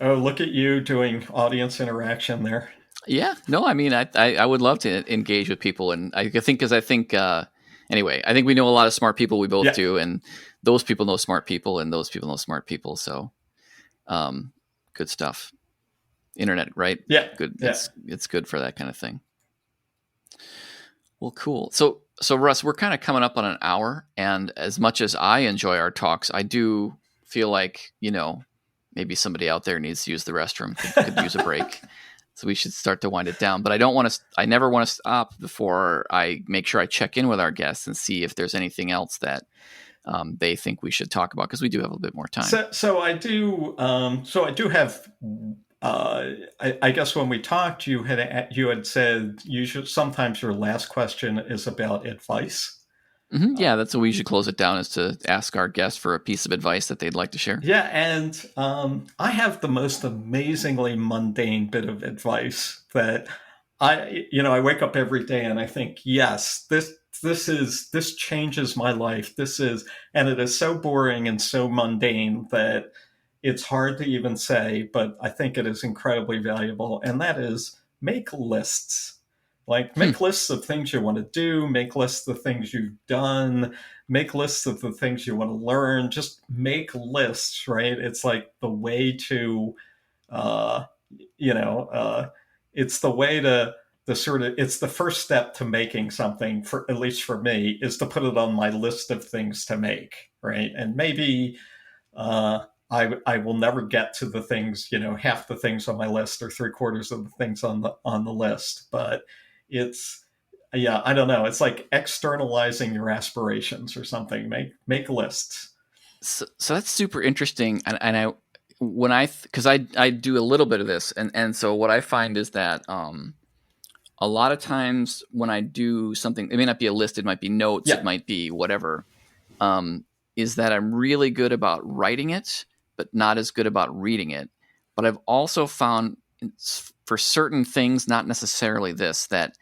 Oh, look at you doing audience interaction there. Yeah, no, I mean, I would love to engage with people, and I think because I think anyway, I think we know a lot of smart people. We both Yeah, do, and those people know smart people, and those people know smart people. So, um, good stuff. Internet, right? yeah, Good. yeah. It's good for that kind of thing. Well, cool. So Russ, we're kind of coming up on an hour, and as much as I enjoy our talks, I do feel like maybe somebody out there needs to use the restroom, could use a break. So we should start to wind it down. But I don't want to. I never want to stop before I make sure I check in with our guests and see if there's anything else that they think we should talk about, because we do have a little bit more time. So I do. So I do have. I guess when we talked, you had said sometimes your last question is about advice. Yeah, that's what we should close it down, is to ask our guests for a piece of advice that they'd like to share. Yeah, and I have the most amazingly mundane bit of advice that I wake up every day and I think, yes, this changes my life. And it is so boring and so mundane that it's hard to even say, but I think it is incredibly valuable. And that is, make lists. Like, Hmm. make lists of things you want to do, make lists of things you've done, make lists of the things you want to learn. Just make lists, right? It's like the way to, uh, you know, it's the way to the sort of, it's the first step to making something, for at least for me, is to put it on my list of things to make, right? And maybe I will never get to the things, half the things on my list or three quarters of the things on the list, but it's, yeah, I don't know. It's like externalizing your aspirations or something. Make lists. So that's super interesting, and when because I do a little bit of this, and so what I find is that a lot of times when I do something, it may not be a list, it might be notes, Yeah. it might be whatever, is that I'm really good about writing it, but not as good about reading it. But I've also found for certain things, not necessarily this, that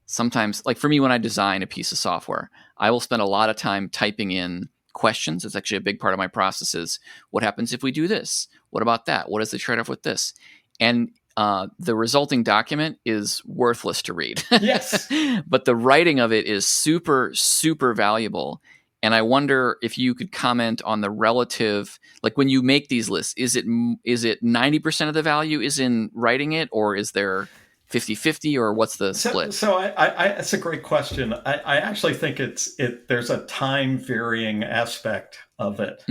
sometimes, like for me, when I design a piece of software, I will spend a lot of time typing in questions. It's actually a big part of my process is what happens if we do this? What about that? What is the trade-off with this? And the resulting document is worthless to read. Yes. But the writing of it is super, super valuable. And I wonder if you could comment on the relative, like when you make these lists, is it 90% of the value is in writing it, or is there 50-50, or what's the split? So I it's a great question. I actually think there's a time varying aspect of it,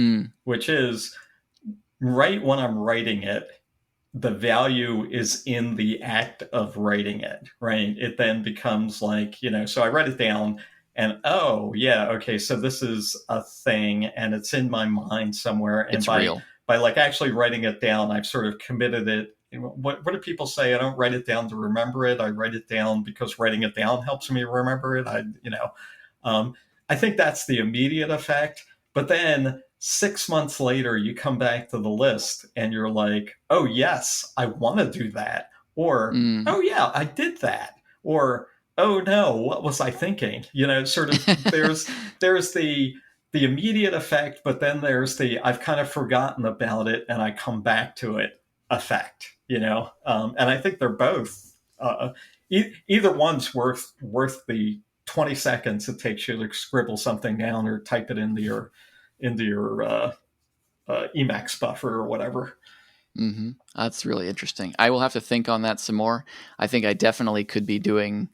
which is right when I'm writing it, the value is in the act of writing it, right? It then becomes like, so I write it down and, oh yeah, okay, so this is a thing and it's in my mind somewhere. And it's real. By like actually writing it down, I've sort of committed it. What do people say? I don't write it down to remember it. I write it down because writing it down helps me remember it. I think that's the immediate effect. But then 6 months later, you come back to the list and you're like, oh, yes, I want to do that. Or, oh, yeah, I did that. Or, oh, no, what was I thinking? Sort of there's the immediate effect, but then there's the I've kind of forgotten about it and I come back to it effect, and I think they're both either one's worth the 20 seconds it takes you to scribble something down or type it into your Emacs buffer or whatever. Mm-hmm. That's really interesting. I will have to think on that some more. I think I definitely could be doing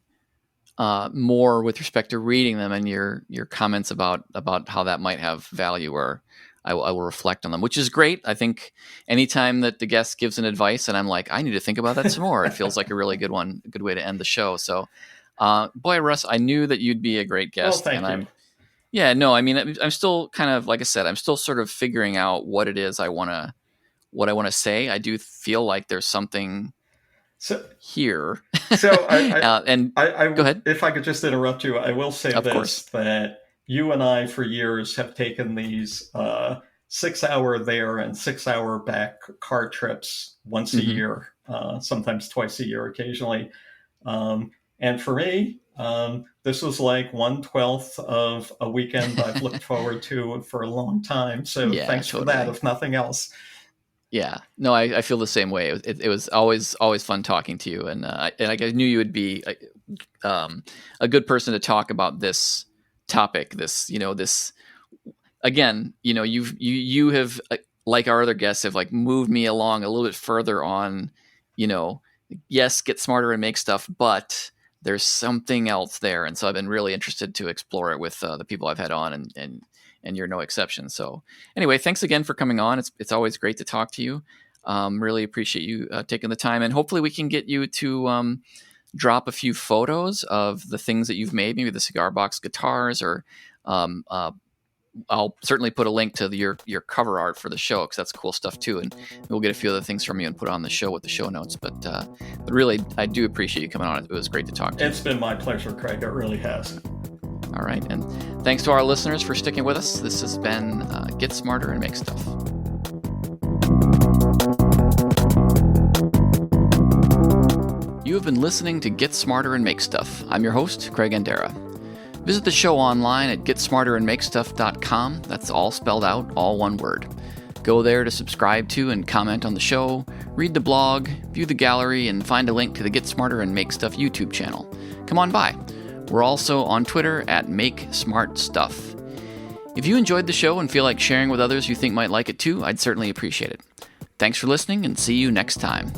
more with respect to reading them, and your comments about how that might have value, or I will reflect on them, which is great. I think anytime that the guest gives an advice and I'm like, I need to think about that some more, it feels like a really good one, a good way to end the show. So, boy, Russ, I knew that you'd be a great guest. Well, thank you. Yeah, no, I mean, I'm still kind of, like I said, I'm still sort of figuring out what it is what I want to say. I do feel like there's something here. So go ahead. If I could just interrupt you, I will say course. that you and I for years have taken these 6 hour there and 6 hour back car trips once a year, sometimes twice a year occasionally. And for me, this was like 1/12 of a weekend I've looked forward to for a long time. So thanks for that, if nothing else. Yeah, no, I feel the same way. It was always fun talking to you, and I knew you would be a good person to talk about this topic. This again, you have, like our other guests, have like moved me along a little bit further on. Yes, get smarter and make stuff, but there's something else there, and so I've been really interested to explore it with the people I've had on, and you're no exception. So anyway, thanks again for coming on. It's always great to talk to you. Really appreciate you taking the time, and hopefully we can get you to drop a few photos of the things that you've made, maybe the cigar box guitars, or I'll certainly put a link to your cover art for the show, because that's cool stuff too. And we'll get a few other things from you and put on the show with the show notes. But really, I do appreciate you coming on. It was great to talk to you. It's been my pleasure, Craig. It really has. All right. And thanks to our listeners for sticking with us. This has been Get Smarter and Make Stuff. You have been listening to Get Smarter and Make Stuff. I'm your host, Craig Andera. Visit the show online at getsmarterandmakestuff.com. That's all spelled out, all one word. Go there to subscribe to and comment on the show, read the blog, view the gallery, and find a link to the Get Smarter and Make Stuff YouTube channel. Come on by. We're also on Twitter at MakeSmartStuff. If you enjoyed the show and feel like sharing with others you think might like it too, I'd certainly appreciate it. Thanks for listening, and see you next time.